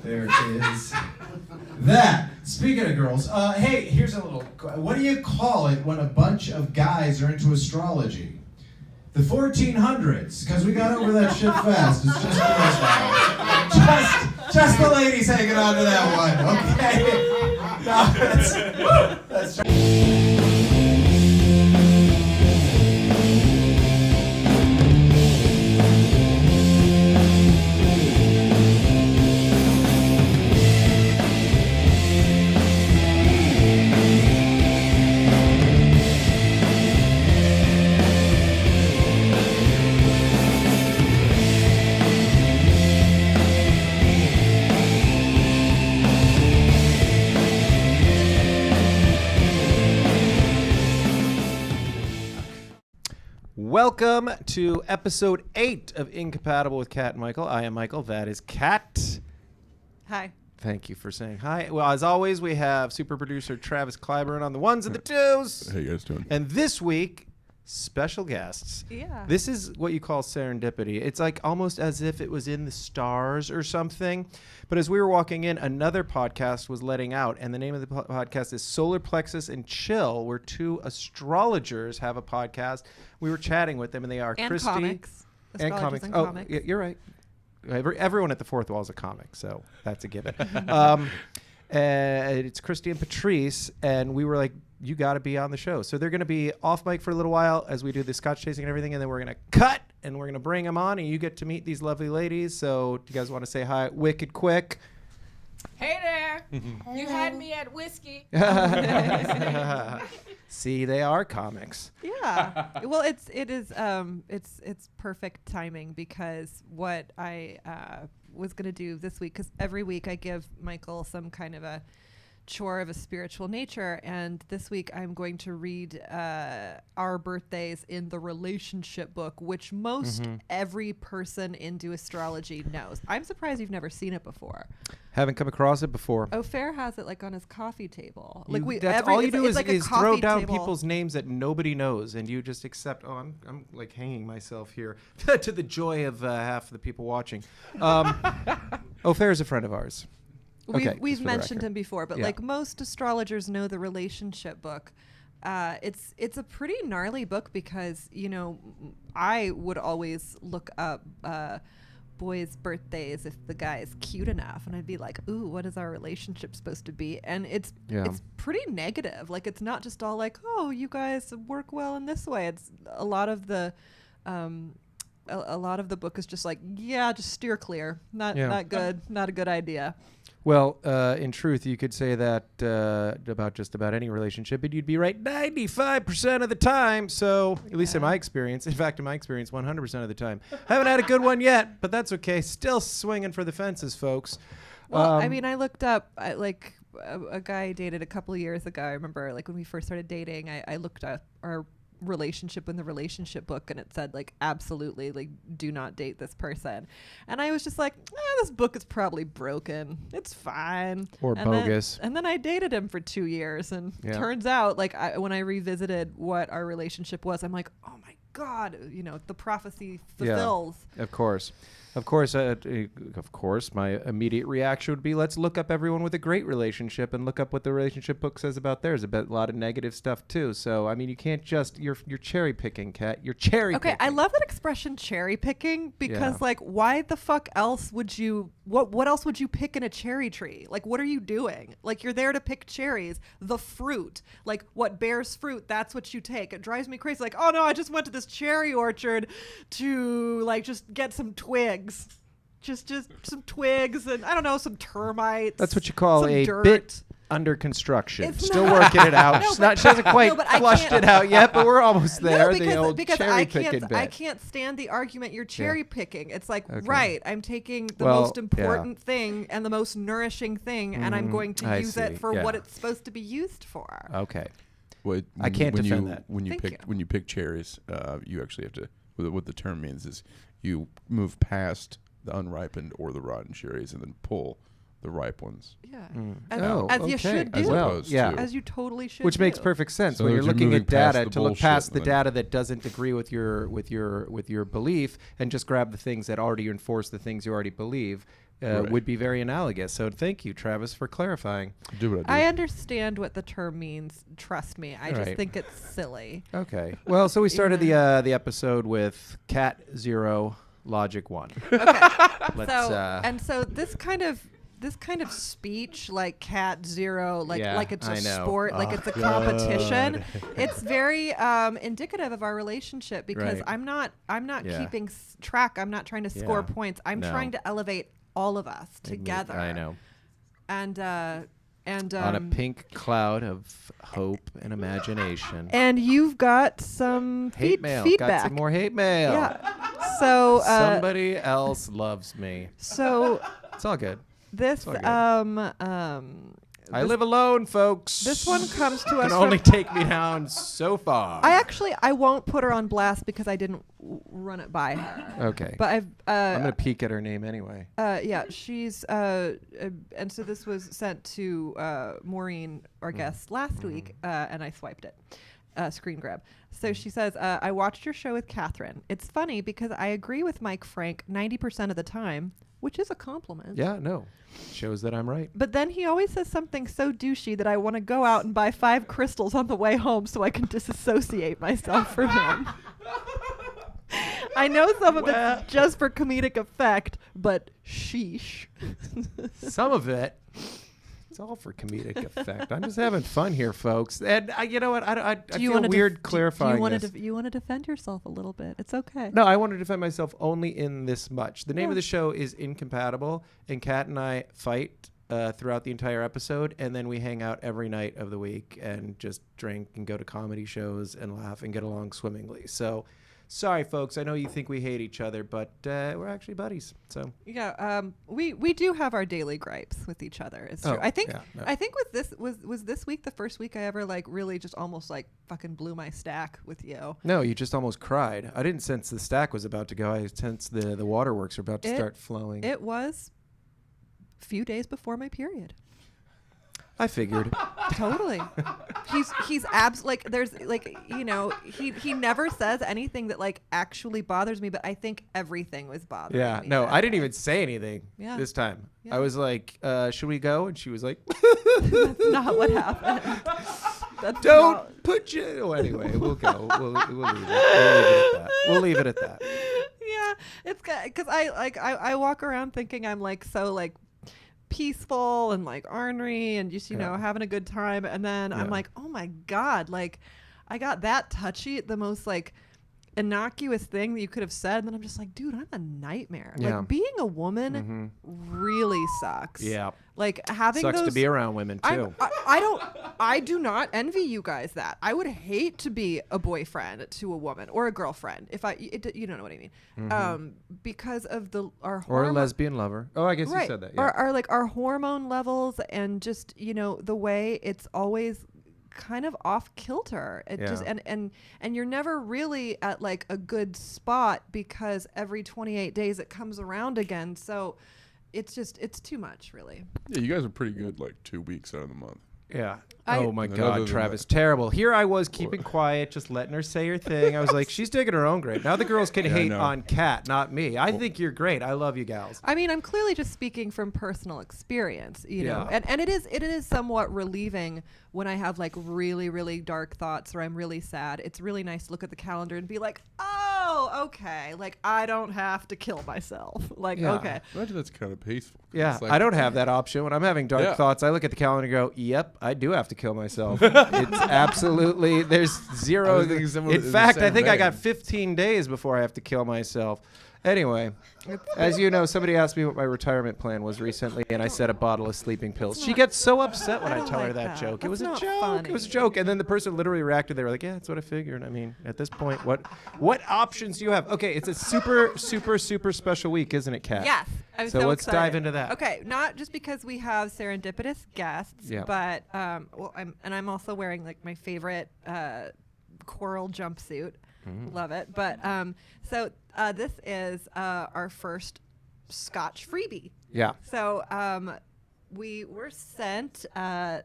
There it is. That. Speaking of girls, hey, here's a little. What do you call it when a bunch of guys are into astrology? The 1400s, because we got over that shit fast. It's just girls now. Just the ladies hanging on to that one. Okay. No, that's Welcome to episode 8 of Incompatible with Kat and Michael. I am Michael. That is Kat. Hi. Thank you for saying hi. Well, as always, we have super producer Travis Clyburn on the ones and the twos. How you guys doing? And this week, special guests. Yeah. This is what you call serendipity. It's like almost as if it was in the stars or something. But as we were walking in, another podcast was letting out, and the name of the podcast is Solar Plexus and Chill, where two astrologers have a podcast. We were chatting with them, and they are and Kristy comics. and comics. And oh, comics. You're right. Everyone at the fourth wall is a comic, so that's a given. It's Kristy and Patrice, and we were like, you got to be on the show. So they're going to be off mic for a little while as we do the scotch tasting and everything, and then we're going to cut, and we're going to bring them on, and you get to meet these lovely ladies. So do you guys want to say hi wicked quick? Hey there. You had me at whiskey. See, they are comics. Yeah. Well, it's perfect timing because what I was going to do this week, because every week I give Michael some kind of a chore of a spiritual nature, and this week I'm going to read our birthdays in the relationship book, which most every person into astrology knows. I'm surprised you've never seen it before. Haven't come across it before. Fair has it like on his coffee table. All you do is like throw down table. people's names that nobody knows, and you just accept. Oh, I'm like hanging myself here to the joy of half of the people watching. Fair is a friend of ours. We've mentioned him before, but like most astrologers know the relationship book. It's a pretty gnarly book because, you know, I would always look up boys' birthdays if the guy is cute enough, and I'd be like, ooh, what is our relationship supposed to be? And it's pretty negative. Like, it's not just all like, oh, you guys work well in this way. It's a lot of the a lot of the book is just like, yeah, just steer clear. Not good. Not a good idea. Well, in truth, you could say that about just about any relationship, and you'd be right 95% of the time. So, at least in my experience, 100% of the time. Haven't had a good one yet, but that's okay. Still swinging for the fences, folks. Well, I mean, I looked up, a guy I dated a couple of years ago. I remember, like, when we first started dating, I looked up our relationship in the relationship book, and it said, like, absolutely, like, do not date this person. And I was just like, this book is probably broken, it's fine, or bogus. And then I dated him for 2 years, and turns out, like, when I revisited what our relationship was, I'm like, oh my god, you know, the prophecy fulfills. Of course, my immediate reaction would be, let's look up everyone with a great relationship and look up what the relationship book says about theirs. A lot of negative stuff too. So, I mean, you can't just, you're cherry picking, Kat. You're cherry picking. Okay, I love that expression, cherry picking, because like, why the fuck else would you, what else would you pick in a cherry tree? Like, what are you doing? Like, you're there to pick cherries, the fruit, like what bears fruit, that's what you take. It drives me crazy. Like, oh no, I just went to this cherry orchard to like just get some twigs. Just some twigs and I don't know, some termites. That's what you call a dirt. Bit under construction. It's Still working it out. No, she hasn't quite flushed it out yet, but we're almost there. No, because cherry picking bit. I can't stand the argument you're cherry picking. It's like, right, I'm taking the most important thing and the most nourishing thing, and I'm going to use it for what it's supposed to be used for. Okay. I can't defend that. When you pick cherries, you actually have to. What the term means is you move past the unripened or the rotten cherries and then pull the ripe ones. Yeah. As you should do. As you totally should Which do. makes perfect sense So when you're looking at data to look past the then data that doesn't agree with your belief and just grab the things that already enforce the things you already believe. Right. would be very analogous. So thank you, Travis, for clarifying. Do what I do. I understand what the term means. Trust me. I just Right. think it's silly. Okay. Well, so we started Yeah. the episode with Cat 0, Logic 1. Okay. Let's, so this kind of speech, like Cat 0, like Yeah, like it's a I know. sport, like Oh, it's a competition. God. It's very indicative of our relationship because Right. I'm not Yeah. keeping track. I'm not trying to score Yeah. points. I'm No. trying to elevate all of us together. I know. And On a pink cloud of hope and imagination. and you've got some Hate mail. feedback. Got some more hate mail. Yeah. So Somebody else loves me. so It's all good. this all good. I live alone, folks. this one comes to us can from- only take me down so far. I won't put her on blast because I didn't run it by her. Okay. But I'm gonna peek at her name anyway. yeah, she's and so this was sent to Maureen, our guest, last week, and I swiped it. Screen grab. So she says, I watched your show with Catherine. It's funny because I agree with Mike Frank 90% of the time, which is a compliment. Yeah, no. Shows that I'm right. But then he always says something so douchey that I want to go out and buy 5 crystals on the way home so I can disassociate myself from him. I know some of it's just for comedic effect, but sheesh. Some of it. It's all for comedic effect. I'm just having fun here, folks. And you know what? I feel weird clarifying this. You want to defend yourself a little bit. It's okay. No, I want to defend myself only in this much. The name of the show is Incompatible, and Kat and I fight throughout the entire episode, and then we hang out every night of the week and just drink and go to comedy shows and laugh and get along swimmingly. So, sorry, folks. I know you think we hate each other, but we're actually buddies. So yeah, we do have our daily gripes with each other. It's true. I think with this was this week the first week I ever like really just almost like fucking blew my stack with you. No, you just almost cried. I didn't sense the stack was about to go. I sensed the waterworks are about to start flowing. It was a few days before my period. I figured. Totally. He's like there's like, you know, he never says anything that like actually bothers me, but I think everything was bothering me. No, I didn't even say anything this time. Yeah. I was like, should we go? And she was like, That's not what happened. That's don't put you. Oh, anyway, we'll go. We'll leave it. We'll leave it at that. Yeah, it's because I walk around thinking I'm like so like peaceful and like ornery and just, you know, having a good time. And then I'm like, oh my God, like I got that touchy, the most like innocuous thing that you could have said. And then I'm just like, dude, I'm a nightmare. Yeah. Like being a woman really sucks. Yeah. Like having Sucks those, to be around women too. I do not envy you guys that. I would hate to be a boyfriend to a woman or a girlfriend if you don't know what I mean. Because of our or a lesbian lover. Oh, I guess you said that. Yeah. Our like our hormone levels and just, you know, the way it's always kind of off kilter. It just and you're never really at like a good spot because every 28 days it comes around again. So it's too much, really. Yeah, you guys are pretty good like 2 weeks out of the month. Yeah. I- Oh my And other God, than Travis, that- terrible. Here I was keeping quiet, just letting her say her thing. I was like, she's digging her own grave. Now the girls can Yeah, I hate know. on Kat, not me. I think you're great. I love you gals. I mean, I'm clearly just speaking from personal experience, you know, Yeah. and it is somewhat relieving when I have like really, really dark thoughts or I'm really sad. It's really nice to look at the calendar and be like, oh, okay, like I don't have to kill myself. Like, Yeah. okay. Imagine that's kind of peaceful. 'Cause Yeah, it's like- I don't have that option. When I'm having dark Yeah. thoughts, I look at the calendar and go, yep, I do have to kill myself. It's absolutely, there's zero. I was thinking someone In in the fact, I same think I got vein. 15 days before I have to kill myself. Anyway, as you know, somebody asked me what my retirement plan was recently, and I said a bottle of sleeping pills. She gets so upset when I don't tell her like that that. joke. It was a That's joke. not It was a funny. joke. And then the person literally reacted. They were like, yeah, that's what I figured. I mean, at this point, what options do you have? Okay, it's a super, super, super special week, isn't it, Kat? Yes. I'm So so let's excited. dive into that. Okay, not just because we have serendipitous guests, Yeah. but I'm also wearing like my favorite coral jumpsuit. Love it. But so this is our first Scotch freebie. Yeah. So we were sent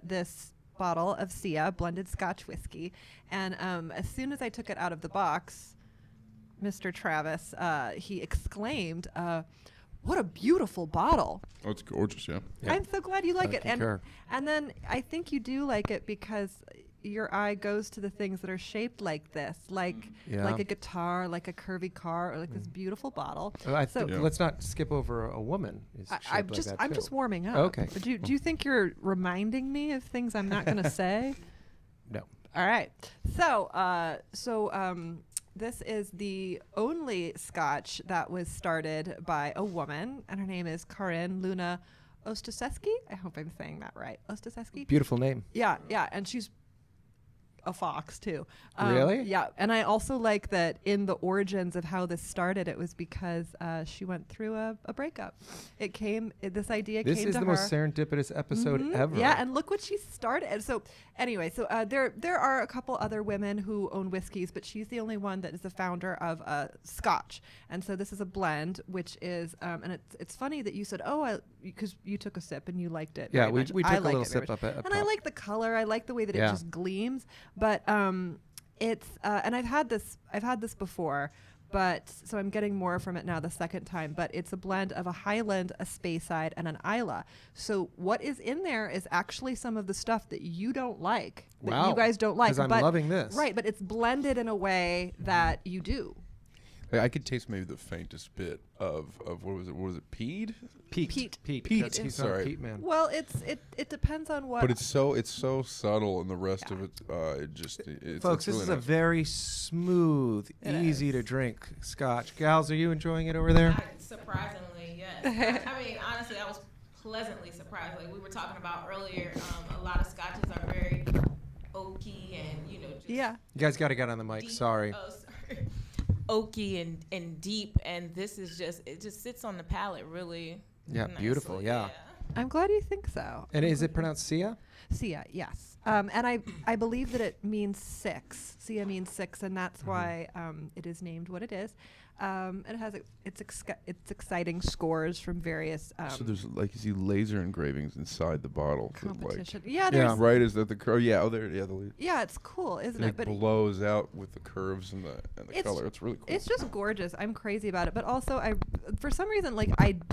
this bottle of Sia blended Scotch whiskey, and as soon as I took it out of the box, Mr. Travis, he exclaimed, what a beautiful bottle. Oh, it's gorgeous, yeah. I'm so glad you like it. concur. And then I think you do like it because your eye goes to the things that are shaped like this, like a guitar, like a curvy car, or like this beautiful bottle. Let's not skip over a woman. I'm just warming up. Okay. But do you think you're reminding me of things I'm not going to say? No. All right. So this is the only Scotch that was started by a woman, and her name is Karin Luna Ostaseski. I hope I'm saying that right. Ostaseski? Beautiful name. Yeah, and she's a fox too. Really? Yeah, and I also like that in the origins of how this started, it was because she went through a breakup. This idea came to her. This is the most serendipitous episode ever. Yeah, and look what she started. And so anyway, there are a couple other women who own whiskeys, but she's the only one that is the founder of Scotch. And so this is a blend, which is, and it's funny that you said, because you took a sip and you liked it. Yeah, very much. we I took a like little it very sip much. up at And I like the color. I like the way that it just gleams. But it's and I've had this before, but so I'm getting more from it now the second time. But it's a blend of a Highland, a Speyside, and an Islay. So what is in there is actually some of the stuff that you don't like, that you guys don't like. Because I'm loving this. Right, but it's blended in a way that you do. I could taste maybe the faintest bit of what was it? What was it? Peat. Peat. That's- He's not a Sorry. peat man. Well, it depends on what. But it's so subtle, and the rest of it, it's Folks, really this is a nice. very smooth, It easy is. to drink Scotch. Gals, are you enjoying it over there? Surprisingly, yes. I mean, honestly, I was pleasantly surprised. Like we were talking about earlier, a lot of scotches are very oaky and just Yeah. You guys got to get on the mic. deep. Sorry. Oh, sorry. Oaky and deep, and this is it just sits on the palate really. Yeah, nicely. beautiful, yeah. I'm glad you think so. And is it pronounced Sia? Sia, yes. And I believe that it means six. Sia means six, and that's why it is named what it is. It has it's exciting scores from various So there's you see laser engravings inside the bottle. that, competition. Right as that the curve. Yeah, the Yeah, it's cool, isn't and it? it blows out with the curves and the It's- color. It's really cool. It's just gorgeous. I'm crazy about it. But also, for some reason,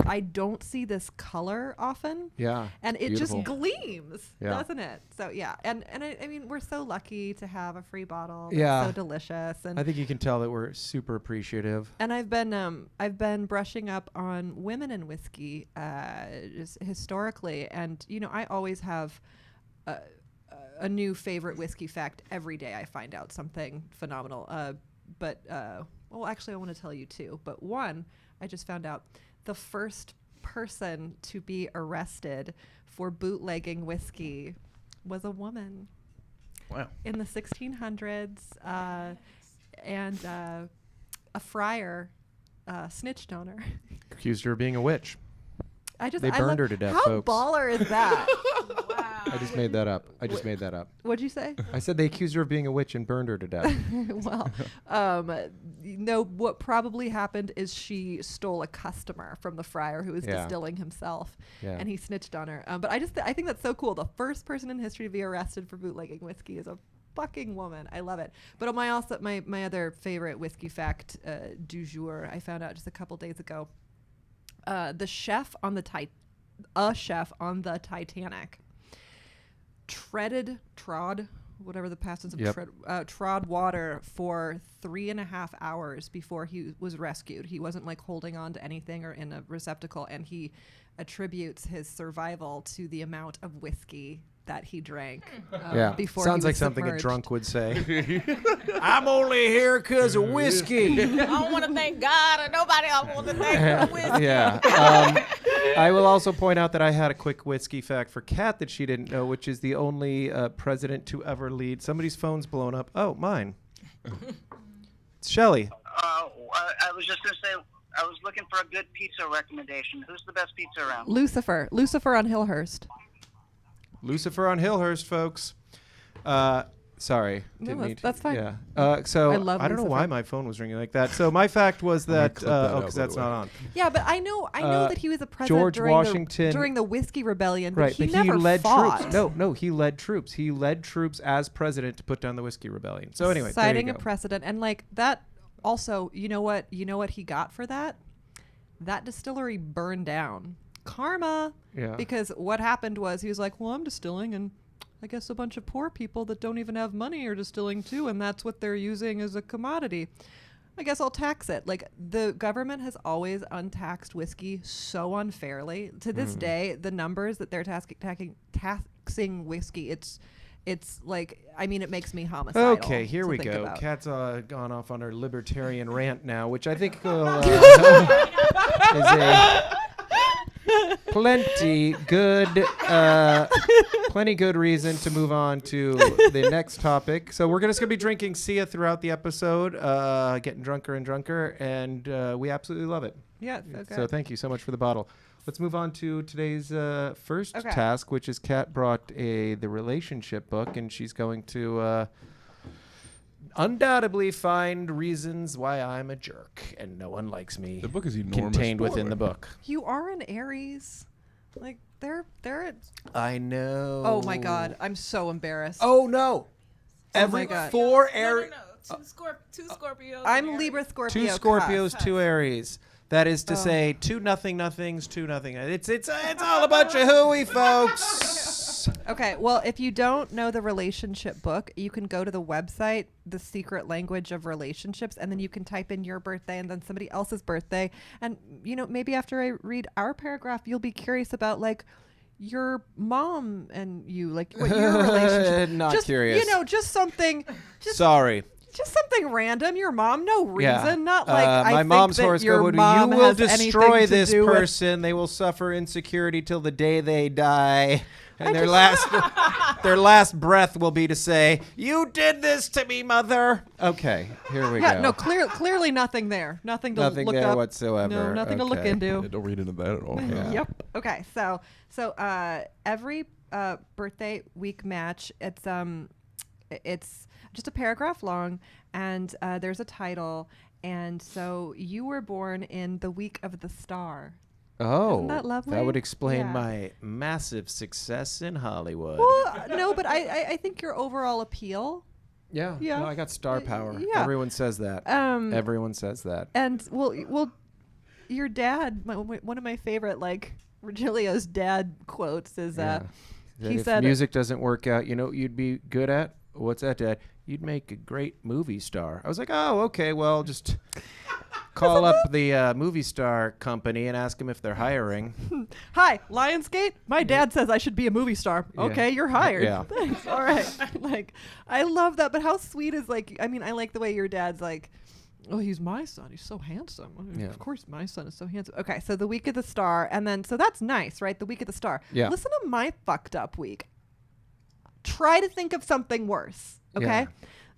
I don't see this color often. Yeah. And it beautiful. just gleams, Yeah. doesn't it? So yeah, and I mean, we're so lucky to have a free bottle. That's Yeah. so delicious. And I think you can tell that we're super appreciative. And I've been brushing up on women in whiskey, just historically, and I always have a new favorite whiskey fact every day. I find out something phenomenal. Well, actually, I want to tell you two. But one, I just found out the first person to be arrested for bootlegging whiskey was a woman. Wow. In the 1600s, and a friar snitched on her. Accused her of being a witch. They They burned her to death, How folks. baller is that? Wow. I just made that up. What'd you say? I said they accused her of being a witch and burned her to death. Well, no. What probably happened is she stole a customer from the friar who was Yeah. distilling himself, Yeah. and he snitched on her. But I think that's so cool. The first person in history to be arrested for bootlegging whiskey is a fucking woman. I love it. But my other favorite whiskey fact du jour, I found out just a couple days ago. The chef on the Titanic trod whatever the past tense of Yep. trod water for 3.5 hours before he was rescued. He wasn't like holding on to anything or in a receptacle, and he attributes his survival to the amount of whiskey that he drank Yeah. before Sounds he like was something a submerged. drunk would say. I'm only here because of whiskey. I don't want to thank God or nobody. I want to thank the whiskey. Yeah. I will also point out that I had a quick whiskey fact for Kat that she didn't know, which is the only president to ever lead. Somebody's phone's blown up. Oh, mine. It's Shelly. I was just going to say, I was looking for a good pizza recommendation. Who's the best pizza around? Lucifer on Hillhurst. Lucifer on Hillhurst, folks. Sorry. No, Didn't mean to- that's fine. Yeah. So I love don't know Lucifer. why my phone was ringing like that. So my fact was that clip that out, because by that's the way. not on. Yeah, but I know that he was a president George Washington- during the Whiskey Rebellion, but Right, he but never he led fought. troops. No, he led troops. He led troops as president to put down the Whiskey Rebellion. So anyway, citing there a you go. precedent, and like that. Also, you know what he got for that? that distillery burned down. Karma. Yeah. Because what happened was he was like, well, I'm distilling, and I guess a bunch of poor people that don't even have money are distilling too, and that's what they're using as a commodity. I guess I'll tax it. Like, the government has always untaxed whiskey so unfairly. To this day, the numbers that they're taxing whiskey, it's like, I mean, it makes me homicidal. Okay, here to we think go. about. Kat's gone off on her libertarian rant now, which I think will, is a plenty good reason to move on to the next topic. So we're just going to be drinking Sia throughout the episode, getting drunker and drunker, and we absolutely love it. Yeah, okay. So thank you so much for the bottle. Let's move on to today's first task, which is Kat brought the relationship book, and she's going to undoubtedly find reasons why I'm a jerk and no one likes me. The book is enormous. Contained within the book. You are an Aries. Like, they're I know. Oh my God, I'm so embarrassed. Oh no. My God. 4 No, Aries. no. Two Scorpios. I'm and Libra, Aries. Scorpio, 2 Scorpios, cusp. 2 Aries. That is to say, 2 nothings, 2 nothing. It's all a bunch of hooey, folks. Okay, well, if you don't know the relationship book, you can go to the website, The Secret Language of Relationships, and then you can type in your birthday and then somebody else's birthday. And, you know, maybe after I read our paragraph, you'll be curious about, like, your mom and you, like, what your relationship. Not just, curious. You know, just something. Sorry. Just something random. Your mom, no reason. Yeah. Not like I my think mom's that horoscope your would be, mom you will has anything destroy to this do with- person. They will suffer insecurity till the day they die. And their just- last breath will be to say, "You did this to me, mother." Okay, here we Yeah, go. no, clearly nothing there. Nothing to Nothing look there up. whatsoever. No, nothing to look Okay. into. Yeah, don't read into that at all. Yeah. Yep. Okay. So every birthday week match, it's just a paragraph long, and there's a title. And so you were born in the week of the star. Oh, Isn't that lovely? that would explain Yeah. my massive success in Hollywood. Well, no, but I think your overall appeal. Yeah, Yeah. no, I got star power. Yeah. Everyone says that. Everyone says that. And well, your dad. One of my favorite, like, Virgilio's dad quotes is Yeah. That he if said music doesn't work out, you know what you'd be good at? What's that, Dad? You'd make a great movie star. I was like, oh, okay, well, just call up the movie star company and ask them if they're hiring. Hi, Lionsgate. My dad says I should be a movie star. Yeah. Okay, you're hired. Yeah. Thanks. All right. Like, I love that. But how sweet is, like, I mean, I like the way your dad's like, oh, he's my son. He's so handsome. Yeah. Of course, my son is so handsome. Okay, so the week of the star, and then so that's nice, right? The week of the star. Yeah. Listen to my fucked up week. Try to think of something worse. Okay. Yeah.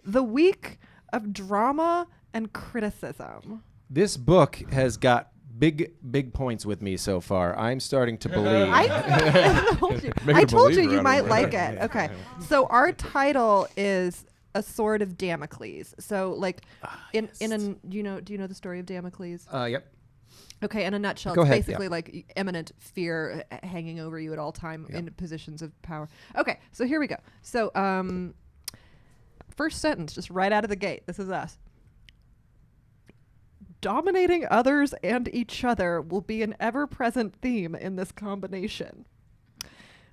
The week of drama and criticism. This book has got big points with me so far. I'm starting to believe. I told you. Make it I a told you believer you out might of it. like it. Okay. So our title is A Sword of Damocles. So, like, in a do you know the story of Damocles? Yep. Okay, in a nutshell, Go it's ahead, basically like imminent fear hanging over you at all time in positions of power. Okay, so here we go. So, first sentence, just right out of the gate. This is us. Dominating others and each other will be an ever-present theme in this combination.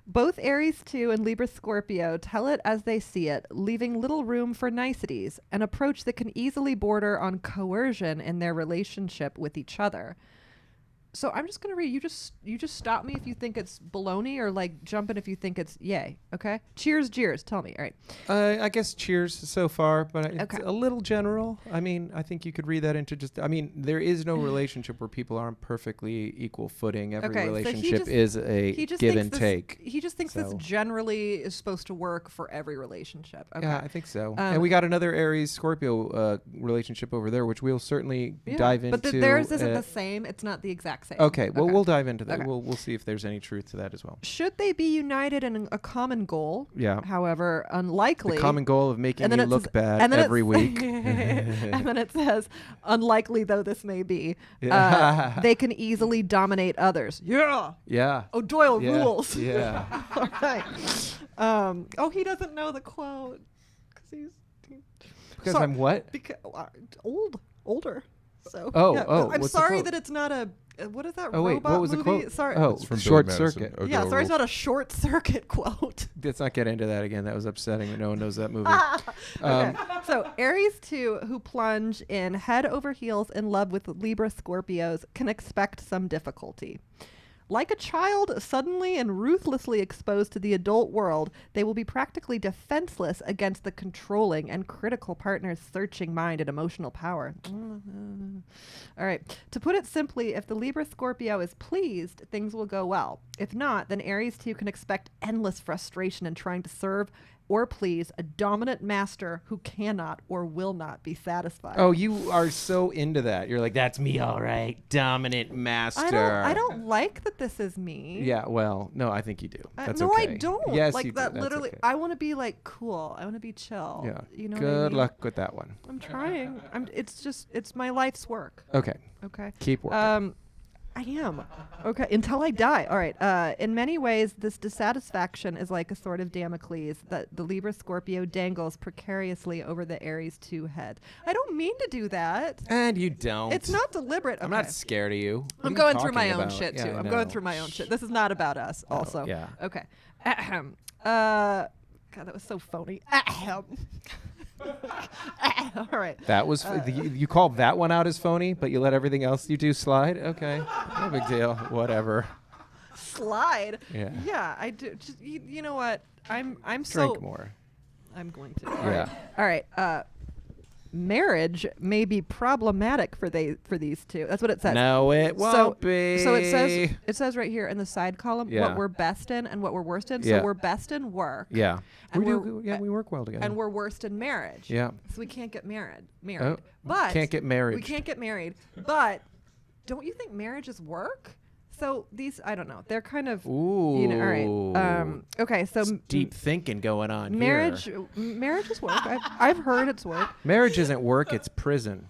Both Aries 2 and Libra Scorpio tell it as they see it, leaving little room for niceties, an approach that can easily border on coercion in their relationship with each other. So I'm just going to read. You just stop me if you think it's baloney, or like jump in if you think it's yay. Okay. Cheers, jeers. Tell me. All right. I guess cheers so far, but it's Okay. a little general. I mean, I think you could read that into just. I mean, there is no relationship where people aren't perfectly equal footing. Every Okay, so he relationship just- is a He just give thinks and this, take. He just thinks this So- generally is supposed to work for every relationship. Okay. Yeah, I think so. And we got another Aries Scorpio relationship over there, which we'll certainly Yeah, dive into. but theirs isn't the same. It's not the exact same. Okay, well, we'll dive into that. Okay. We'll see if there's any truth to that as well. Should they be united in a common goal? Yeah. However, unlikely. The common goal of making And then you it look says- bad and then every it's- week. And then it says, unlikely though this may be, Yeah. they can easily dominate others. Yeah. Yeah. O'Doyle Yeah. rules. Yeah. All right. He doesn't know the quote because Because I'm what? Because older. So Oh, yeah. oh, I'm what's the sorry quote? that it's not a what is that Oh wait, robot what was movie? the quote? Sorry. Oh, It's from Billy Short Madison. Circuit. Okay, yeah, sorry, it's rules. not a short circuit quote. Let's not get into that again. That was upsetting. No one knows that movie. Okay. So Aries 2, who plunge in head over heels in love with Libra Scorpios, can expect some difficulty. Like a child suddenly and ruthlessly exposed to the adult world, they will be practically defenseless against the controlling and critical partner's searching mind and emotional power. All right. To put it simply, if the Libra Scorpio is pleased, things will go well. If not, then Aries 2 can expect endless frustration in trying to serve or please a dominant master who cannot or will not be satisfied. Oh, you are so into that. You're like, that's me, all right. Dominant master. I don't like that this is me. Yeah, well, no, I think you do. That's no, okay. I don't. Yes, like you that. do. That's Literally, okay. I want to be like cool. I want to be chill. Yeah. You know. what I Good mean? luck with that one. I'm trying. It's my life's work. Okay. Okay. Keep working. I am. Okay. Until I die. All right. In many ways, this dissatisfaction is like a sword of Damocles that the Libra Scorpio dangles precariously over the Aries 2 head. I don't mean to do that. And you don't. It's not deliberate. I'm Okay. not scared of you. What I'm are you going through my talking own about? shit Yeah, too. I I'm know. going through my own shit. This is not about us. Also. yeah. Okay. Ahem. God, that was so phony. Ahem. All right. That was you called that one out as phony, but you let everything else you do slide. Okay, no big deal. Whatever. Slide. Yeah. Yeah, I do. Just, you know what? I'm Drink so. more. I'm going to. Yeah. All right. Marriage may be problematic for these two. That's what it says. No, it won't be. So it says right here in the side column Yeah. what we're best in and what we're worst in. Yeah. So we're best in work. Yeah. And We work well together. And we're worst in marriage. Yeah. So we can't get married. Oh, But can't get married. We can't get married. But don't you think marriage is work? So these, I don't know. They're kind of, Ooh. you know. All right. Okay. So Deep thinking going on marriage. here. Marriage is work. I've heard it's work. Marriage isn't work. It's prison.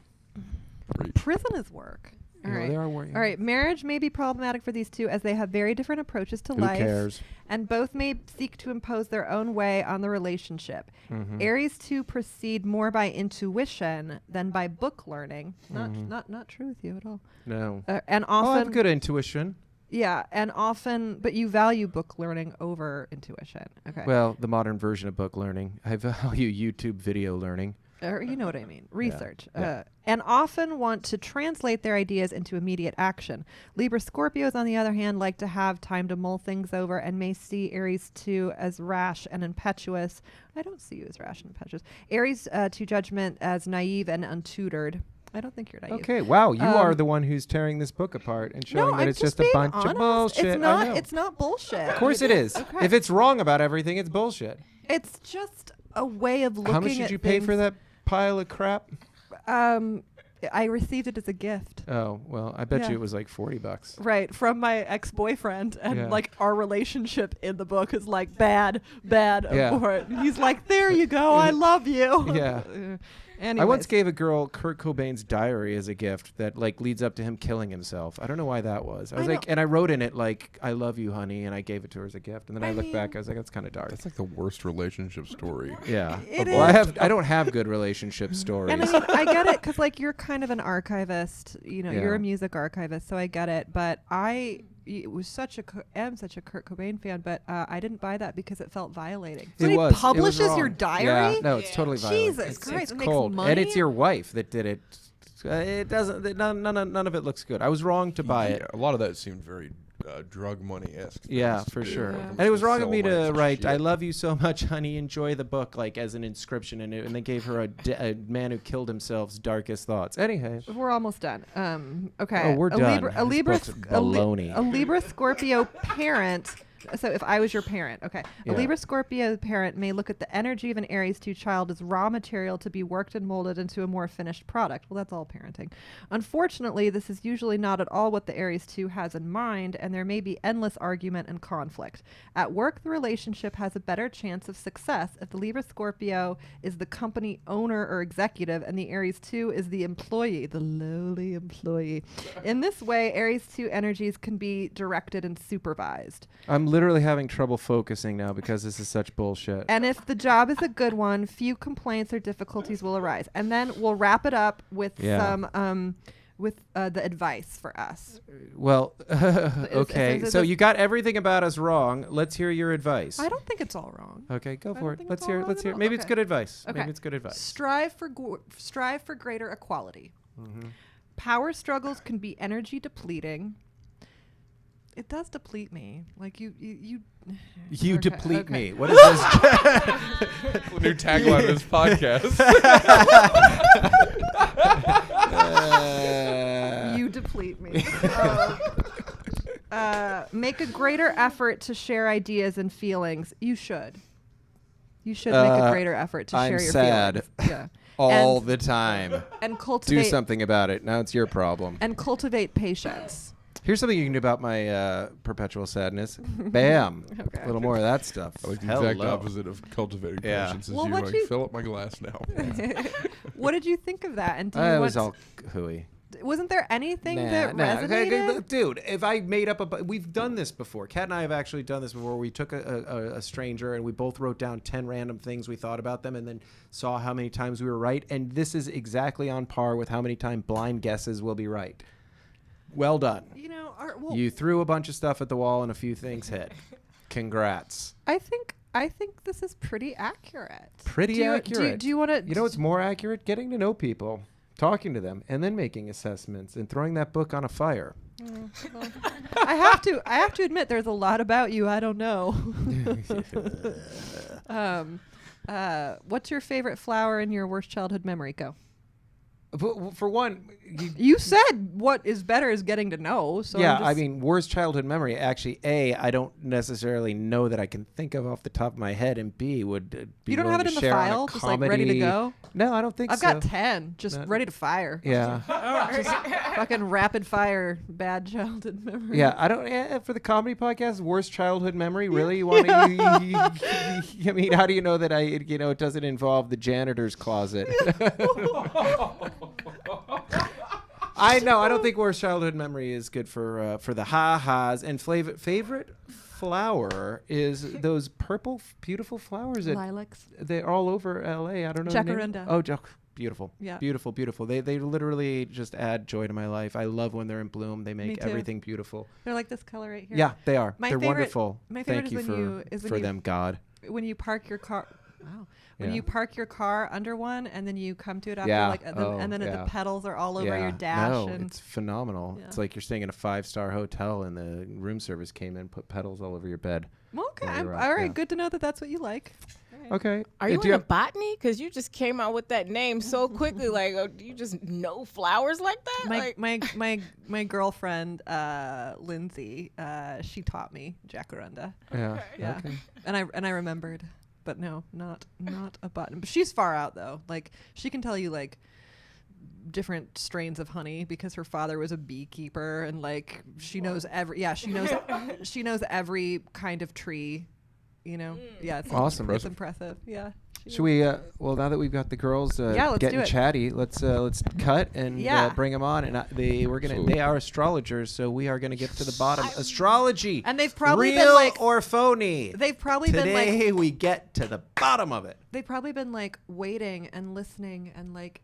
Prison is work. All No, right. they are working. All right. Marriage may be problematic for these two as they have very different approaches to Who life. cares? And both may seek to impose their own way on the relationship. Mm-hmm. Aries 2 proceed more by intuition than by book learning. Not true with you at all. No. And Oh, I often, have good intuition. yeah, and often, but you value book learning over intuition. Okay. Well, the modern version of book learning. I value YouTube video learning. Or you know what I mean. Research. Yeah. And often want to translate their ideas into immediate action. Libra Scorpios, on the other hand, like to have time to mull things over and may see Aries 2 as rash and impetuous. I don't see you as rash and impetuous. Aries 2 judgment as naive and untutored. I don't think you're naive. Okay, wow, you are the one who's tearing this book apart and showing No, that I'm it's just a being bunch of honest. bullshit. It's I not. know. It's not bullshit. Of course it is. Okay. If it's wrong about everything, it's bullshit. It's just a way of looking. How much did you pay for that pile of crap? I received it as a gift. Oh, well, I bet Yeah. you it was like $40. Right, from my ex-boyfriend, and Yeah. like our relationship in the book is like bad, Yeah. abhorrent. And he's like, "There you go, I love you." Yeah. Anyways. I once gave a girl Kurt Cobain's diary as a gift that like leads up to him killing himself. I don't know why that was. I was I like, know. and I wrote in it like, "I love you, honey," and I gave it to her as a gift. And then I I looked back, mean- I was like, "That's kind of dark." That's like the worst relationship story. Yeah. It Well, is. I don't have good relationship stories. And I mean, I get it because like you're kind of an archivist, you know, Yeah. you're a music archivist, so I get it. But am such a Kurt Cobain fan, but I didn't buy that because it felt violating. So It he was. It was publishes your wrong. diary. Yeah, no, it's Yeah. totally violent. Jesus It's Christ, it makes cold, money? and it's your wife that did it. It doesn't. None of it looks good. I was wrong to buy it. Yeah, a lot of that seemed very drug money-esque. Yeah, things for to do. sure. Yeah. And it was wrong of me to Sell write, shit. "I love you so much, honey. Enjoy the book," like as an inscription, and they gave her a man who killed himself's darkest thoughts. Anyhow, We're almost done. Okay. Oh, we're a done. Libra, a This Libra, book's baloney. a Libra Scorpio parent. So if I was your parent, okay, Yeah. a Libra Scorpio parent may look at the energy of an Aries 2 child as raw material to be worked and molded into a more finished product. Well, that's all parenting. Unfortunately, this is usually not at all what the Aries 2 has in mind, and there may be endless argument and conflict. At work, the relationship has a better chance of success if the Libra Scorpio is the company owner or executive, and the Aries 2 is the employee, the lowly employee. In this way, Aries 2 energies can be directed and supervised. I'm literally having trouble focusing now because this is such bullshit. And if the job is a good one, few complaints or difficulties will arise. And then we'll wrap it up with Yeah. some with the advice for us. Well, okay. is So this- you got everything about us wrong. Let's hear your advice. I don't think it's all wrong. Okay, go I for don't it. think Let's it's hear. all Let's wrong hear. at all. Maybe it's Okay. good advice. Okay. Maybe it's good advice. Strive for greater equality. Power struggles can be energy depleting. It does deplete me. Like you You Okay, deplete okay. me. What is this? New tagline of this podcast. You deplete me. Make a greater effort to share ideas and feelings. You should. You should make a greater effort to I'm share your sad. feelings. Yeah. All And- the time. And Do cultivate something about it. Now it's your problem. and cultivate patience. Here's something you can do about my perpetual sadness. Bam. Okay. A little more of that stuff. I like the exact Hello. opposite of cultivating Yeah. patience. Is Well, you're what like, you- fill up my glass now. What did you think of that? And do you I want was all hooey. wasn't there anything that Okay, resonated? dude, if I made up we've done this before. Kat and I have actually done this before. We took a stranger and we both wrote down 10 random things we thought about them and then saw how many times we were right. And this is exactly on par with how many times blind guesses will be right. Well done. You know, You threw a bunch of stuff at the wall and a few things hit. Congrats. I think this is pretty accurate. Pretty accurate. Do you want to? You know what's more accurate? Getting to know people, talking to them, and then making assessments and throwing that book on a fire. I have to admit, there's a lot about you I don't know. What's your favorite flower in your worst childhood memory? Go. For one, You said what is better is getting to know. So yeah, I'm I just- mean, worst childhood memory. Actually, I don't necessarily know that I can think of off the top of my head, and B, would be you don't willing have it to in the share on a file, just like ready to comedy. go. No, I don't think I've so. got 10, just No. ready to fire. Yeah, Fucking rapid fire, bad childhood memory. yeah. I don't. For the comedy podcast, worst childhood memory. Really, you want to? I mean, how do you know that it doesn't involve the janitor's closet? I know. I don't think worst childhood memory is good for the ha-has. And favorite flower is those purple, beautiful flowers that Lilacs. they're all over L.A. I don't know. the name. Jacaranda. Oh, beautiful. Yeah. Beautiful, beautiful. They literally just add joy to my life. I love when they're in bloom. They Me make too. everything beautiful. They're like this color right here. Yeah, they are. My They're favorite- wonderful. my favorite Thank is you when you- for them, God. When you park your car. Wow. When Yeah. you park your car under one and then you come to it after Yeah. and then yeah. the petals are all over Yeah. your dash. No, and it's phenomenal. Yeah. It's like you're staying in a 5-star hotel and the room service came in, put petals all over your bed. okay. Yeah, you're All right, right. yeah. Good to know that that's what you like. All right. Okay. Are you do you in have- botany? Because you just came out with that name so quickly. Like, do you just know flowers like that? My girlfriend Lindsay, she taught me jacaranda. Yeah. Yeah. Okay. And I remembered, but no, not a button. But she's far out though. Like she can tell you like different strains of honey because her father was a beekeeper and like she knows she knows every kind of tree. You know, yeah, it's Awesome. It's impressive. Yeah. Should we? Well, now that we've got the girls Yeah, let's getting do it. chatty, let's cut and Yeah. bring them on. And they Absolutely. are astrologers, so we are gonna get to the bottom. Astrology. And they've probably real been like or phony. they've probably been Today like we get to the bottom of it. they've probably been like waiting and listening and like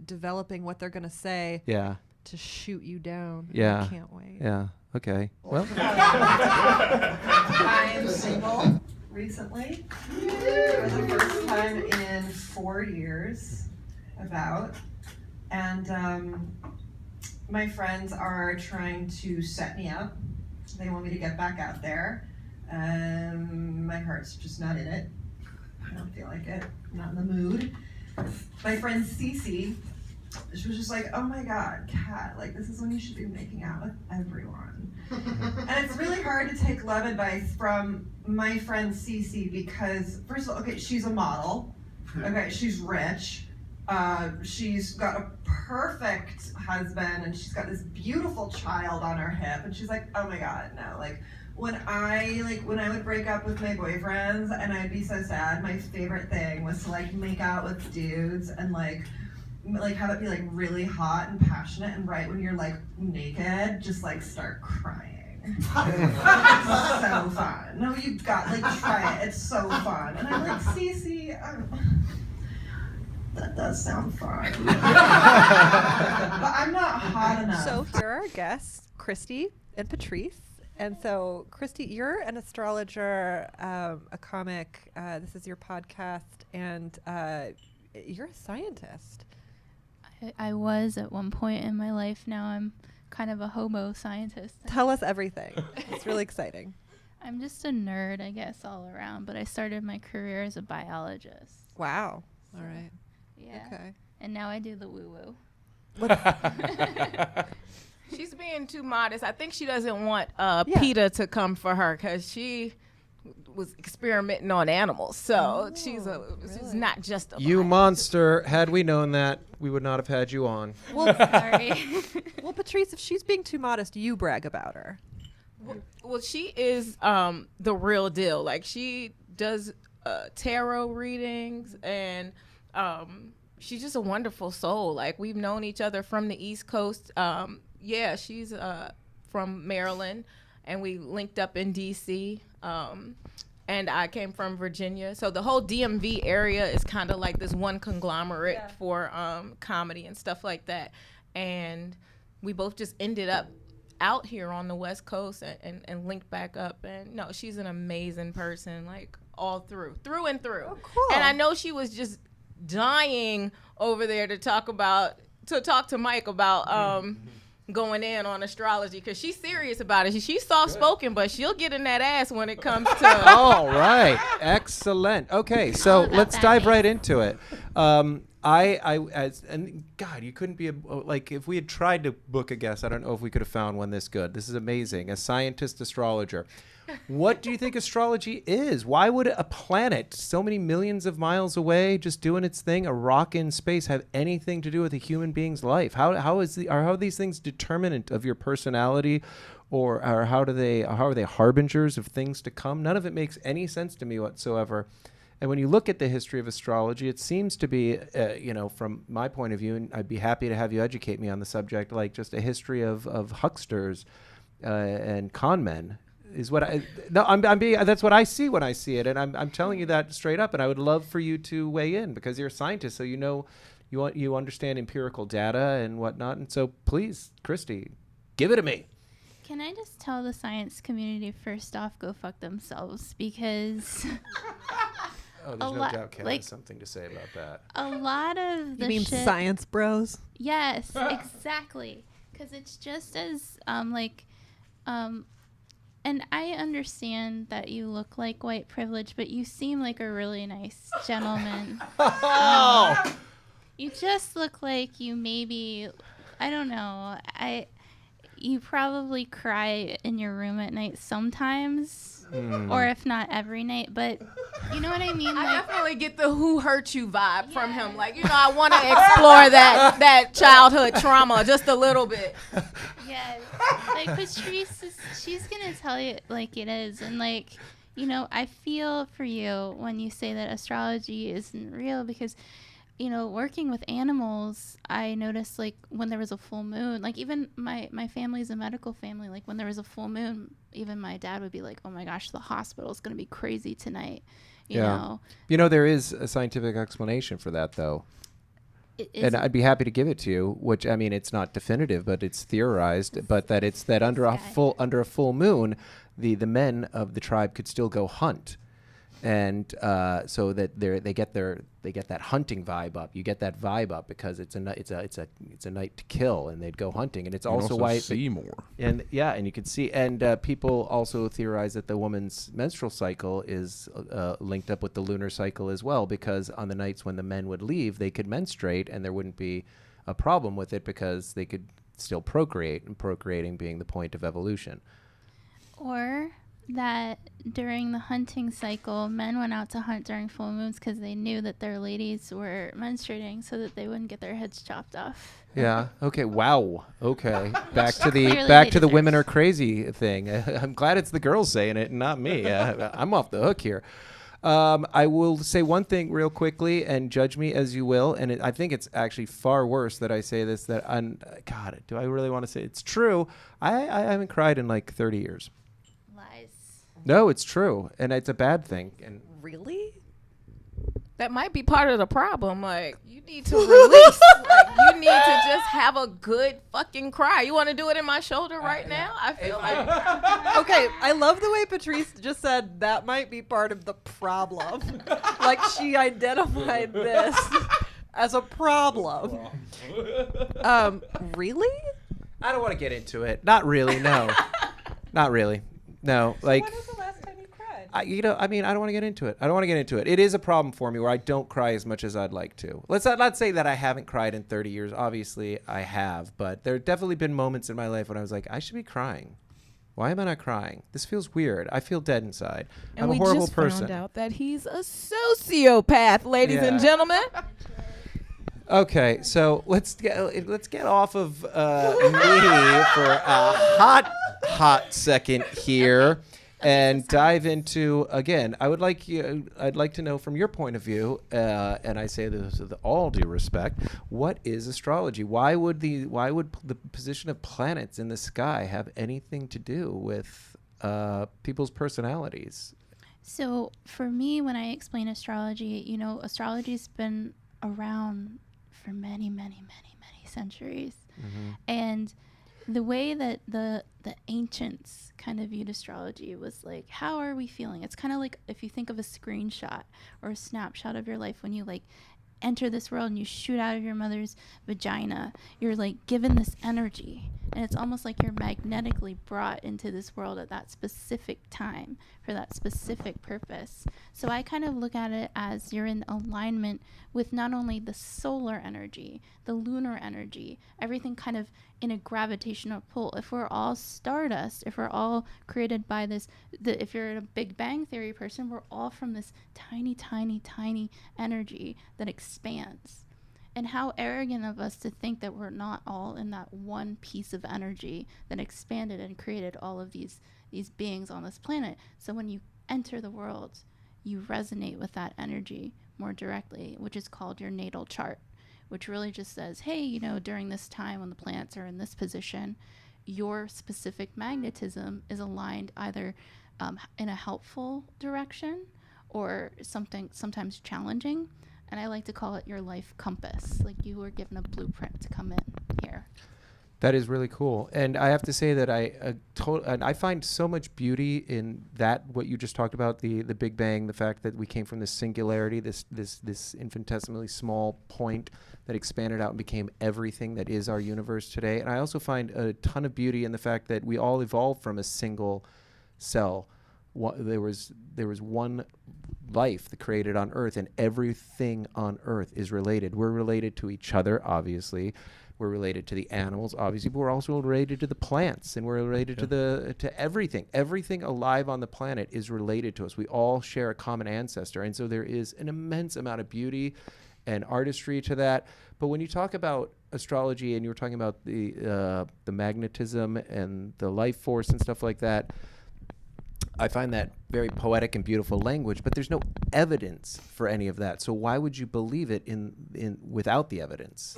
developing what they're gonna say Yeah. to shoot you down. Yeah. I can't wait. Yeah. Okay. Well. I'm single recently for the first time in 4 years, and my friends are trying to set me up. They want me to get back out there. My heart's just not in it. I don't feel like it. I'm not in the mood. My friend Cece, she was just like, oh my God, Kat, like this is when you should be making out with everyone. And it's really hard to take love advice from my friend Cece because, first of all, okay, she's a model. Okay, she's rich. She's got a perfect husband and she's got this beautiful child on her hip. And she's like, oh my God, no. Like when I would break up with my boyfriends and I'd be so sad, my favorite thing was to like make out with dudes and like have it be like really hot and passionate, and right when you're like naked, just like start crying. It's so fun. No, you got like try it. It's so fun. And I'm like, Cece, That does sound fun. But I'm not hot enough. So here are our guests, Kristy and Patrice. And so, Kristy, you're an astrologer, a comic. This is your podcast, and you're a scientist. I was at one point in my life. Now I'm kind of a homo scientist. Tell us everything. It's really exciting. I'm just a nerd, I guess, all around. But I started my career as a biologist. Wow. All right. Yeah. Okay. And now I do the woo-woo. She's being too modest. I think she doesn't want PETA to come for her because she was experimenting on animals. So she's not just a You biologist. monster. Had we known that, we would not have had you on. Well, Sorry. well, Patrice, if she's being too modest, you brag about her. Well, she is the real deal. Like, she does tarot readings, and she's just a wonderful soul. Like, we've known each other from the East Coast. Yeah, she's from Maryland, and we linked up in D.C., and I came from Virginia. So the whole DMV area is kind of like this one conglomerate for comedy and stuff like that. And we both just ended up out here on the West Coast and linked back up. And no, she's an amazing person, like all through and through. Oh, cool. And I know she was just dying over there to talk to Mike about going in on astrology, because she's serious about it. She's soft spoken, but she'll get in that ass when it comes to All right. Excellent. Okay, so let's dive right into it. And God, you couldn't be like, if we had tried to book a guest, I don't know if we could have found one this good. This is amazing. A scientist astrologer. What do you think astrology is? Why would a planet so many millions of miles away, just doing its thing, a rock in space, have anything to do with a human being's life? How are these things determinant of your personality, or how are they harbingers of things to come? None of it makes any sense to me whatsoever. And when you look at the history of astrology, it seems to be, from my point of view, and I'd be happy to have you educate me on the subject, like just a history of hucksters and con men. Is what that's what I see when I see it, and I'm telling you that straight up. And I would love for you to weigh in, because you're a scientist, so you understand empirical data and whatnot. And so please, Kristy, give it to me. Can I just tell the science community, first off, go fuck themselves, because Oh, there's no doubt Ken has something to say about that. a lot of the You mean shit, science bros? yes, exactly, because it's just as and I understand that you look like white privilege, but you seem like a really nice gentleman. You just look like you maybe, I don't know, you probably cry in your room at night sometimes, or if not every night, but you know what I mean? I definitely get the "who hurt you" vibe from him. Like, I want to explore that childhood trauma just a little bit. Yeah, like Patrice, she's gonna tell you like it is, and like, I feel for you when you say that astrology isn't real, because working with animals, I noticed, like, when there was a full moon, like, even my family's a medical family, like, when there was a full moon, even my dad would be like, oh my gosh, the hospital's going to be crazy tonight, you know? There is a scientific explanation for that, though. And I'd be happy to give it to you, which, I mean, it's not definitive, but it's theorized, but that it's that under a full moon, the men of the tribe could still go hunt. And so that they get that hunting vibe up. You get that vibe up because it's a night to kill, and they'd go hunting. And it's also why see more. And you can see. And people also theorize that the woman's menstrual cycle is linked up with the lunar cycle as well, because on the nights when the men would leave, they could menstruate, and there wouldn't be a problem with it because they could still procreate, and procreating being the point of evolution. Or that during the hunting cycle, men went out to hunt during full moons because they knew that their ladies were menstruating, so that they wouldn't get their heads chopped off. Yeah. Okay. Wow. Okay. Back to Clearly the women are crazy thing. I'm glad it's the girls saying it and not me. I'm off the hook here. I will say one thing real quickly, and judge me as you will. And I think it's actually far worse that I say this. God, do I really want to say it's true? I haven't cried in like 30 years. Lies. No, it's true, and it's a bad thing. And Really? that might be part of the problem. Like, you need to release. Like, you need to just have a good fucking cry. You want to do it in my shoulder right now? I feel like. Okay, I love the way Patrice just said that might be part of the problem. Like, she identified this as a problem. Really? I don't want to get into it. Not really. No. Not really. No. Like. When was the last time you cried? I don't want to get into it. I don't want to get into it. It is a problem for me where I don't cry as much as I'd like to. Let's not say that I haven't cried in 30 years. Obviously, I have. But there have definitely been moments in my life when I was like, I should be crying. Why am I not crying? This feels weird. I feel dead inside. I'm a horrible person. And we just found out that he's a sociopath, ladies and gentlemen. Okay, so let's get off of me for a hot second here, and dive into, again. I'd like to know from your point of view, and I say this with all due respect, what is astrology? Why would the position of planets in the sky have anything to do with people's personalities? So for me, when I explain astrology, astrology's been around for many, many, many, many centuries. Mm-hmm. And the way that the ancients kind of viewed astrology was like, how are we feeling? It's kind of like if you think of a screenshot or a snapshot of your life when you like enter this world and you shoot out of your mother's vagina, you're like given this energy. And it's almost like you're magnetically brought into this world at that specific time for that specific purpose. So I kind of look at it as you're in alignment with not only the solar energy, the lunar energy, everything kind of in a gravitational pull. If we're all stardust, if we're all created by this, if you're a Big Bang Theory person, we're all from this tiny, tiny, tiny energy that expands. And how arrogant of us to think that we're not all in that one piece of energy that expanded and created all of these beings on this planet. So when you enter the world, you resonate with that energy more directly, which is called your natal chart, which really just says, hey, during this time when the planets are in this position, your specific magnetism is aligned either in a helpful direction or sometimes challenging. And I like to call it your life compass. Like you were given a blueprint to come in here. That is really cool. And I have to say that I find so much beauty in that, what you just talked about, the Big Bang, the fact that we came from this singularity, this infinitesimally small point that expanded out and became everything that is our universe today. And I also find a ton of beauty in the fact that we all evolved from a single cell. There was one life that created on Earth, and everything on Earth is related. We're related to each other, obviously. We're related to the animals, obviously, but we're also related to the plants, and we're related to everything. Everything alive on the planet is related to us. We all share a common ancestor, and so there is an immense amount of beauty and artistry to that. But when you talk about astrology, and you were talking about the magnetism and the life force and stuff like that, I find that very poetic and beautiful language, but there's no evidence for any of that. So why would you believe it in without the evidence?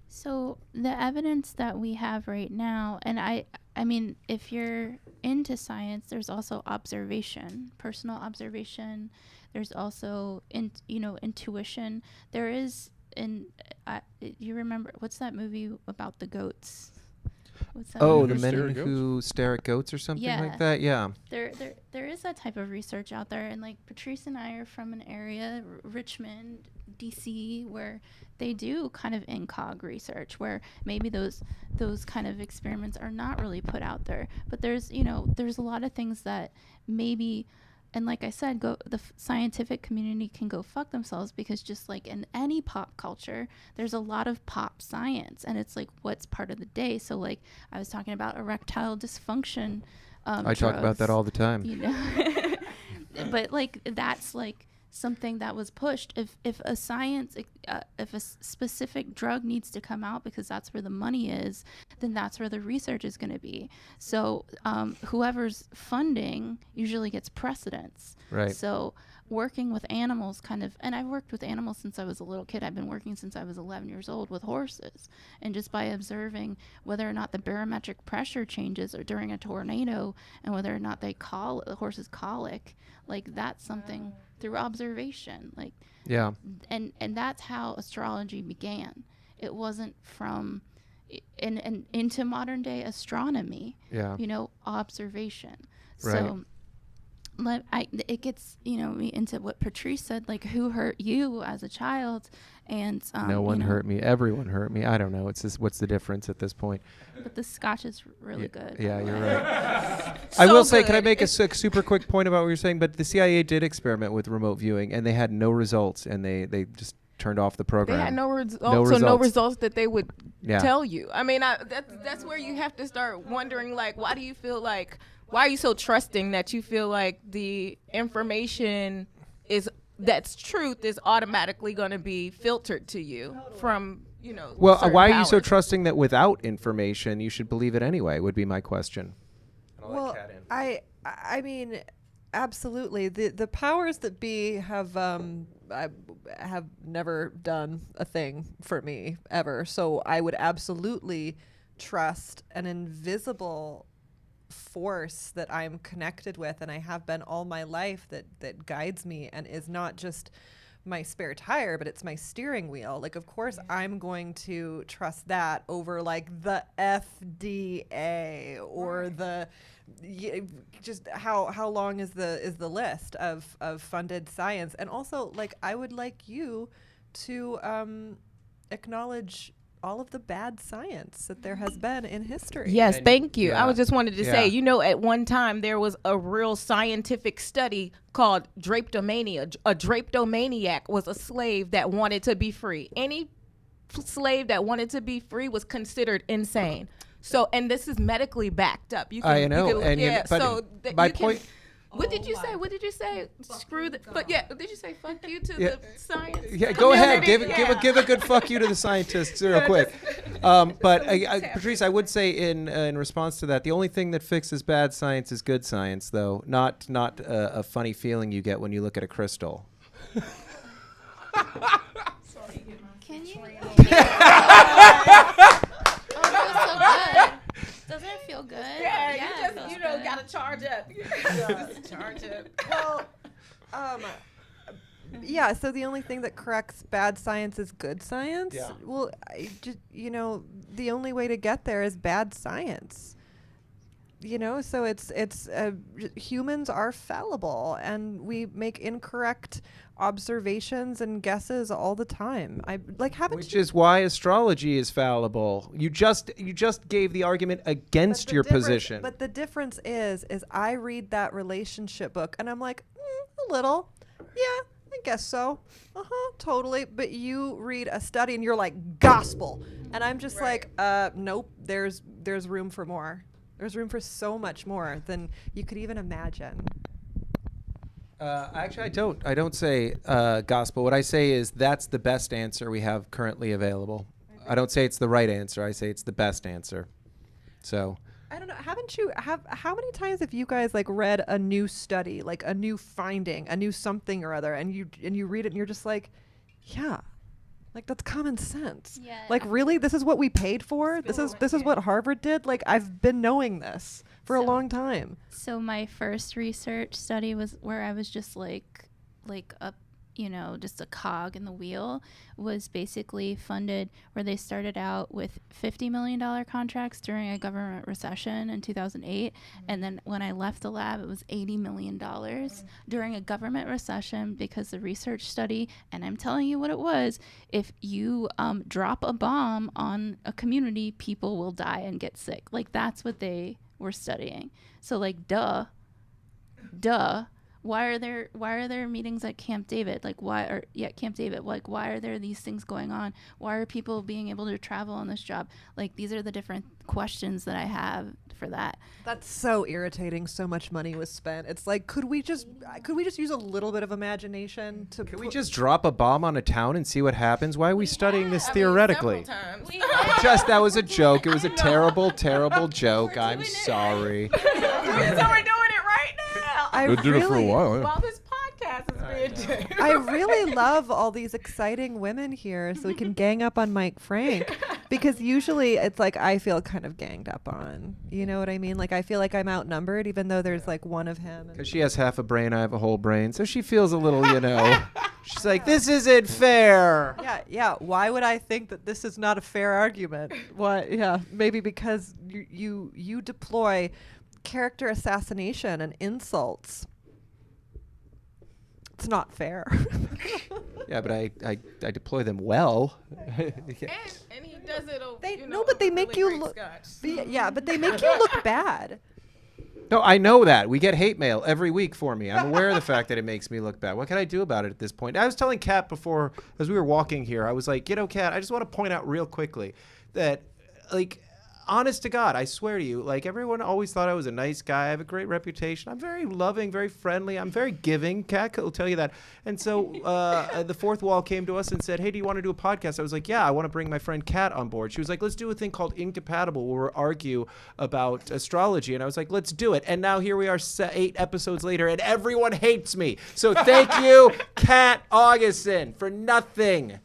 So the evidence that we have right now, and I mean, if you're into science, there's also observation, personal observation. There's also intuition. There is you remember, what's that movie about the goats? The men who stare at goats or something like that? Yeah. There is that type of research out there. And like Patrice and I are from an area, Richmond, DC, where they do kind of incog research, where maybe those kind of experiments are not really put out there. But there's a lot of things that maybe, and like I said, the scientific community can go fuck themselves, because just like in any pop culture, there's a lot of pop science, and it's like what's part of the day. So like I was talking about erectile dysfunction. I talk about that all the time. But like that's like something that was pushed. If a science if a specific drug needs to come out because that's where the money is, then that's where the research is going to be. So whoever's funding usually gets precedence. Right. So working with animals and I've worked with animals since I was a little kid. I've been working since I was 11 years old with horses. And just by observing whether or not the barometric pressure changes or during a tornado and whether or not the horses colic, like that's something through observation. Like, Yeah. And that's how astrology began. It wasn't from into modern day astronomy. Yeah. Observation. Right. So it gets me into what Patrice said, like who hurt you as a child, and no one hurt me. Everyone hurt me. I don't know. It's just, what's the difference at this point? But the scotch is really good. Yeah, you're right. I will say, can I make a super quick point about what you're saying? But the CIA did experiment with remote viewing, and they had no results, and they just turned off the program. They had no results. No results that they would tell you. I mean, that's where you have to start wondering, like, why are you so trusting that you feel like the information that's truth is automatically going to be filtered to you from, Well, why powers. are you so trusting that without information you should believe it anyway, would be my question. Well, I mean, absolutely. The powers that be have never done a thing for me ever. So I would absolutely trust an invisible force that I'm connected with, and I have been all my life, that guides me and is not just my spare tire, but it's my steering wheel. Like, of course, I'm going to trust that over like the FDA or just how long is the list of funded science. And also, like, I would like you to acknowledge all of the bad science that there has been in history. Yes, thank you. Yeah. I was just wanted to say, at one time there was a real scientific study called drapetomania. A drapetomaniac was a slave that wanted to be free. Any slave that wanted to be free was considered insane. So, and this is medically backed up. I know. My point. What did you say? What did you say? Screw the. But did you say fuck you to the science? Yeah, go ahead. Give a good fuck you to the scientists real quick. But Patrice, I would say in response to that, the only thing that fixes bad science is good science, though. Not a funny feeling you get when you look at a crystal. Can you? Doesn't it feel good? Yeah, you just gotta charge up. Charge up. Well, yeah. So the only thing that corrects bad science is good science. Yeah. Well, the only way to get there is bad science. So it's humans are fallible, and we make incorrect observations and guesses all the time. Which is why astrology is fallible. You just gave the argument against your position. But the difference is I read that relationship book and I'm like, a little, yeah, I guess so. Totally. But you read a study and you're like, gospel, and I'm just like, nope. There's room for more. There's room for so much more than you could even imagine. Actually, I don't say gospel. What I say is that's the best answer we have currently available. I don't say it's the right answer. I say it's the best answer. So I don't know. How many times have you guys like read a new study, like a new finding, a new something or other, and you read it and you're just like, yeah, like that's common sense. Yeah. Like, really, this is what we paid for? This is what Harvard did? Like, I've been knowing this for a long time. So my first research study was where I was just like just a cog in the wheel, was basically funded where they started out with $50 million contracts during a government recession in 2008. And then when I left the lab, it was $80 million during a government recession, because the research study, and I'm telling you what it was, if you drop a bomb on a community, people will die and get sick. Like, that's what they were studying. So like, duh, why are there meetings at Camp David? Like Camp David. Like why are there these things going on? Why are people being able to travel on this job? Like these are the different questions that I have for that. That's so irritating. So much money was spent. It's like, could we just use a little bit of imagination to? Can we just drop a bomb on a town and see what happens? Why are we studying this theoretically? That was a joke. It was a terrible, terrible joke. I'm sorry. So we're doing it right now. We did it for a while. Yeah. While this podcast is being done. I really love all these exciting women here, so we can gang up on Mike Frank. Because usually it's like I feel kind of ganged up on. You know what I mean? Like I feel like I'm outnumbered, even though there's like one of him. Because she has half a brain, I have a whole brain, so she feels a little, she's like, this isn't fair. Yeah. Why would I think that this is not a fair argument? What? Yeah, maybe because you deploy character assassination and insults. It's not fair. Yeah, but I deploy them well. And he does it. But they make you look. Yeah, but they make you look bad. No, I know that. We get hate mail every week for me. I'm aware of the fact that it makes me look bad. What can I do about it at this point? I was telling Kat before, as we were walking here, I was like, Kat, I just want to point out real quickly that, like, honest to God, I swear to you, like, everyone always thought I was a nice guy. I have a great reputation. I'm very loving, very friendly. I'm very giving. Kat will tell you that. And so the fourth wall came to us and said, hey, do you want to do a podcast? I was like, yeah, I want to bring my friend Kat on board. She was like, let's do a thing called Incompatible where we'll argue about astrology. And I was like, let's do it. And now here we are 8 episodes later, and everyone hates me. So thank you, Kat Augustin, for nothing.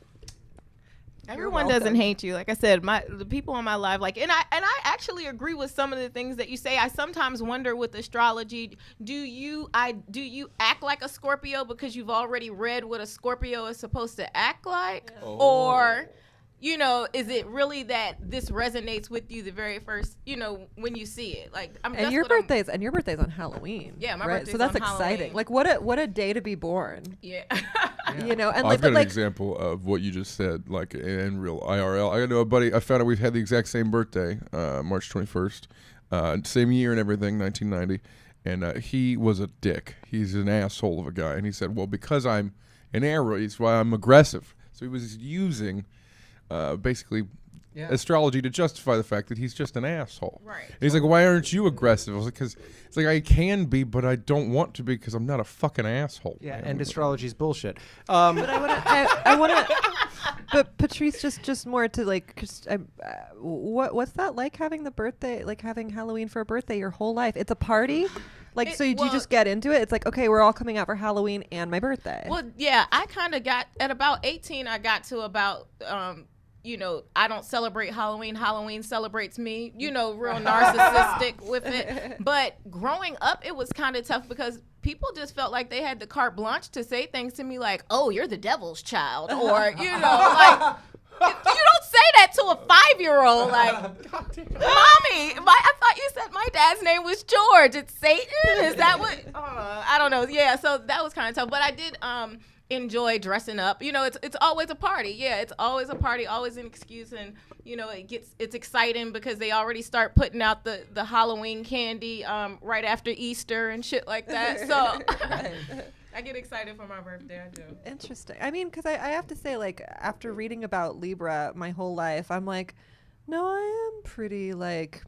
Everyone doesn't hate you. Like I said, the people in my life, like, and I actually agree with some of the things that you say. I sometimes wonder with astrology, do you act like a Scorpio because you've already read what a Scorpio is supposed to act like, or is it really that this resonates with you the very first, when you see it? Like, and your birthday's on Halloween. Yeah, my right? birthday's so that's on exciting. Halloween. Like, what a day to be born. Yeah. And I've got an example of what you just said, like in real IRL. I know a buddy. I found out we've had the exact same birthday, March 21st, same year and everything, 1990. And he was a dick. He's an asshole of a guy. And he said, well, because I'm an Aries, why I'm aggressive. So he was using basically astrology to justify the fact that he's just an asshole. Right. And he's like, why aren't you aggressive? I was like, because it's like I can be, but I don't want to be because I'm not a fucking asshole. Yeah, and astrology's bullshit. But I want to. But Patrice, just more to like, what's that like having the birthday, like having Halloween for a birthday your whole life? It's a party. Like, do you just get into it? It's like, okay, we're all coming out for Halloween and my birthday. Well, yeah, I kind of got, at about 18, I got to about, I don't celebrate Halloween. Halloween celebrates me, real narcissistic with it. But growing up, it was kind of tough because people just felt like they had the carte blanche to say things to me like, oh, you're the devil's child. Or, like, you don't say that to a 5-year-old. Like, Mommy, I thought you said my dad's name was George. It's Satan? Is that what? I don't know. Yeah, so that was kind of tough. But I did enjoy dressing up. It's always a party. Yeah, it's always a party, always an excuse. And, it's exciting because they already start putting out the Halloween candy right after Easter and shit like that. So I get excited for my birthday. I do. Interesting. I mean, because I have to say, like, after reading about Libra my whole life, I'm like, no, I am pretty, like,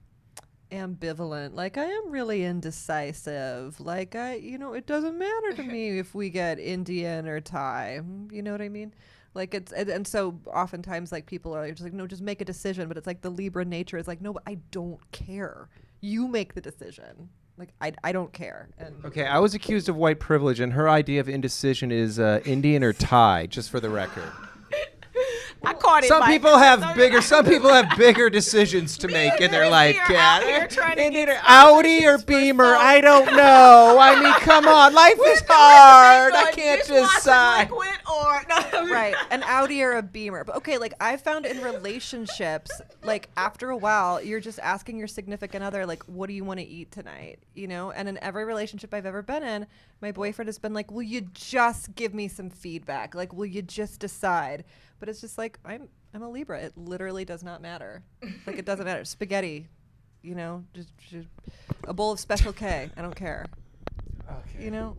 ambivalent. Like, I am really indecisive. Like, it doesn't matter to me if we get Indian or Thai. You know what I mean? Like, and so oftentimes, like, people are just like, no, just make a decision. But it's like the Libra nature is like, no, but I don't care. You make the decision. Like, I don't care. And okay, I was accused of white privilege, and her idea of indecision is Indian or Thai, just for the record. I caught it. Some people have bigger decisions to make in their life, Kat. Indian or Audi or Beamer, I don't know. I mean, come on, life is hard. I can't decide. Right, an Audi or a Beamer. But okay, like, I found in relationships, like, after a while, you're just asking your significant other, like, what do you want to eat tonight? And in every relationship I've ever been in, my boyfriend has been like, will you just give me some feedback? Like, will you just decide? But it's just like, I'm a Libra. It literally does not matter. Like, it doesn't matter. Spaghetti, just a bowl of Special K. I don't care. You know.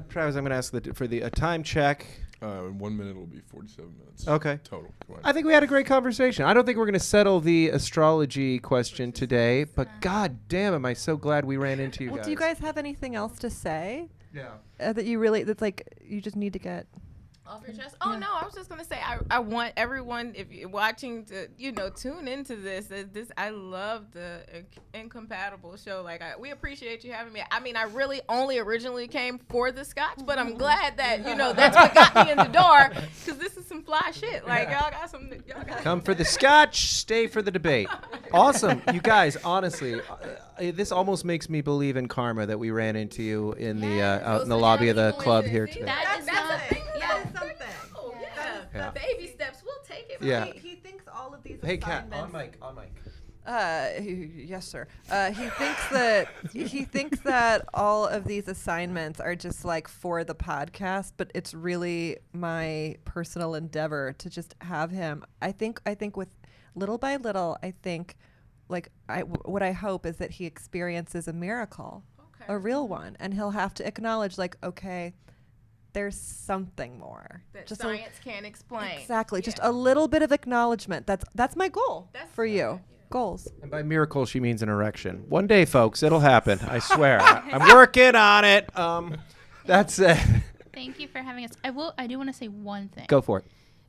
Travis, I'm going to ask for a time check. In 1 minute, it'll be 47 minutes. Okay. Total. I think we had a great conversation. I don't think we're going to settle the astrology question today, but god damn, am I so glad we ran into you guys. Do you guys have anything else to say? Yeah. That's like you just need to get off your chest? Oh, no, I was just going to say, I want everyone, if you're watching, to, tune into this. I love the Incompatible show. Like, we appreciate you having me. I mean, I really only originally came for the scotch, but I'm glad that, that's what got me in the door, because this is some fly shit. Like, y'all got some... Come for the scotch, stay for the debate. Awesome. You guys, honestly, this almost makes me believe in karma that we ran into you in the out in the lobby of the club here today. That's a thing. Oh, yeah. Baby steps. We'll take it. Yeah. He thinks all of these Hey, assignments. Kat, on mic. Yes, sir. He thinks that all of these assignments are just like for the podcast, but it's really my personal endeavor to just have him. I think with little by little, what I hope is that he experiences a miracle, a real one, and he'll have to acknowledge, like, okay, there's something more that just science can't explain. Exactly. Yeah. Just a little bit of acknowledgement. That's my goal for you. Yeah. Goals. And by miracle, she means an erection. One day, folks, it'll happen. I swear. I'm working on it. That's it. Thank you for having us. I do want to say one thing. Go for it.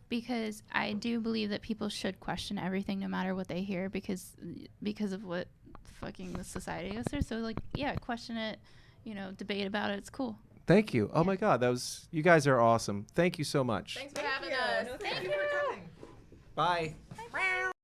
Because I do believe that people should question everything, no matter what they hear, because of what fucking the society goes through. So, like, yeah, question it. Debate about it. It's cool. Thank you. Oh my God, you guys are awesome. Thank you so much. Thanks for having us. Thank you for coming. Bye.